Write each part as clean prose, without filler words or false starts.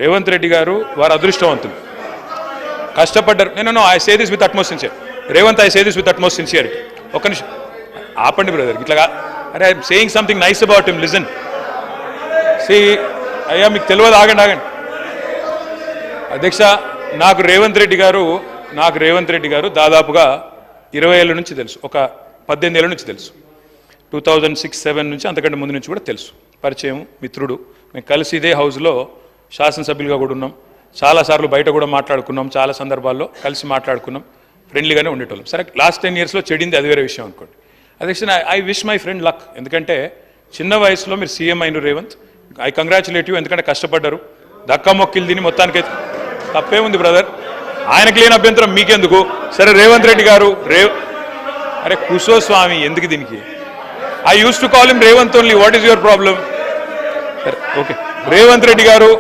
రేవంత్ రెడ్డి గారు వారు అదృష్టవంతులు, కష్టపడ్డారు. నేను I say this with utmost sincere. Revanth, I say this with utmost sincerity. ఒక్క నిమిషం ఆపండి బ్రదర్, ఇట్లాగా అరే I'm saying something nice about him, listen. See అయ్యా మీకు తెలియదు, ఆగండి. అధ్యక్ష, నాకు రేవంత్ రెడ్డి గారు దాదాపుగా 20 ఏళ్ళ నుంచి తెలుసు, ఒక 18 ఏళ్ళ నుంచి తెలుసు. 2006-07 నుంచి, అంతకంటే ముందు నుంచి కూడా తెలుసు, పరిచయం, మిత్రుడు. మేము కలిసి ఇదే హౌస్లో శాసనసభ్యులుగా కూడా ఉన్నాం, చాలాసార్లు బయట కూడా మాట్లాడుకున్నాం, చాలా సందర్భాల్లో కలిసి మాట్లాడుకున్నాం, ఫ్రెండ్లీగానే ఉండేటోళ్ళం. సరే లాస్ట్ 10 yearsలో చెడింది అది వేరే విషయం అనుకోండి. అధ్యక్ష, I wish my friend luck. ఎందుకంటే చిన్న వయసులో మీరు సీఎం అయిన రేవంత్, ఐ కంగ్రాచులేట్ యూ. ఎందుకంటే కష్టపడ్డారు, దక్కా మొక్కిలు తిని మొత్తానికి తప్పే ఉంది బ్రదర్, ఆయనకు లేని అభ్యంతరం మీకెందుకు? సరే రేవంత్ రెడ్డి గారు అరే కుసో స్వామి, ఎందుకు దీనికి? I use to call him Revanth only, what is your problem? సరే ఓకే, రేవంత్ రెడ్డి గారు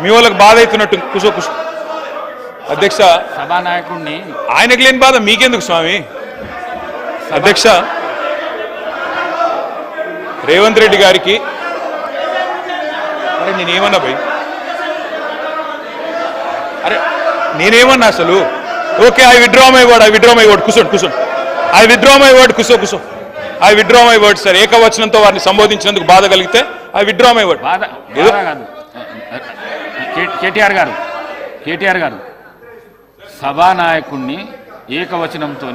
మీ వాళ్ళకి బాధ అవుతున్నట్టు, కుసో. అధ్యక్ష, సభానాయకుడిని ఆయనకు లేని బాధ మీకెందుకు స్వామి? అధ్యక్ష, రేవంత్ రెడ్డి గారికి అరే నేనేమన్నా భయ్, అరే నేనేమన్నా అసలు? Okay, I withdraw my word, కూర్చోండి. ఐ విత్డ్రా మై వర్డ్, కూర్చో. I withdraw my word sir. ఏకవచనంతో వారిని సంబోధించినందుకు బాధ కలిగితే I withdraw my word. KTR గారు సభానాయకుడిని ఏకవచనంతో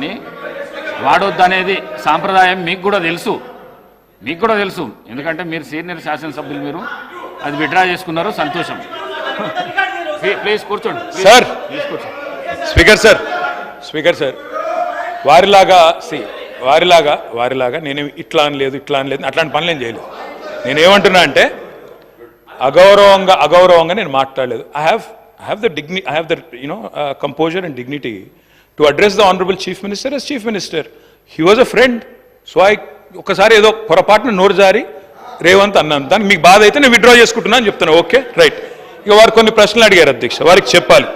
వాడొద్దనేది సాంప్రదాయం మీకు కూడా తెలుసు, ఎందుకంటే మీరు సీనియర్ శాసనసభ్యులు, మీరు అది విత్డ్రా చేసుకున్నారు, సంతోషం. ప్లీజ్ కూర్చోండి సార్. స్పీకర్ సార్, వారిలాగా నేనేమి ఇట్లా అనలేదు అట్లాంటి పనులు ఏం చేయలేదు. నేనేమంటున్నా అంటే అగౌరవంగా నేను మాట్లాడలేదు. I have the composure and dignity to address the honorable chief minister as chief minister. He was a friend. So ఒకసారి ఏదో పొరపాటున నోరు జారి రేవంత్ అన్నాను, దానికి మీకు బాధ అయితే నేను విత్డ్రా చేసుకుంటున్నా అని చెప్తాను. Okay right. ఇక వారు కొన్ని ప్రశ్నలు అడిగారు అధ్యక్ష, వారికి చెప్పాలి.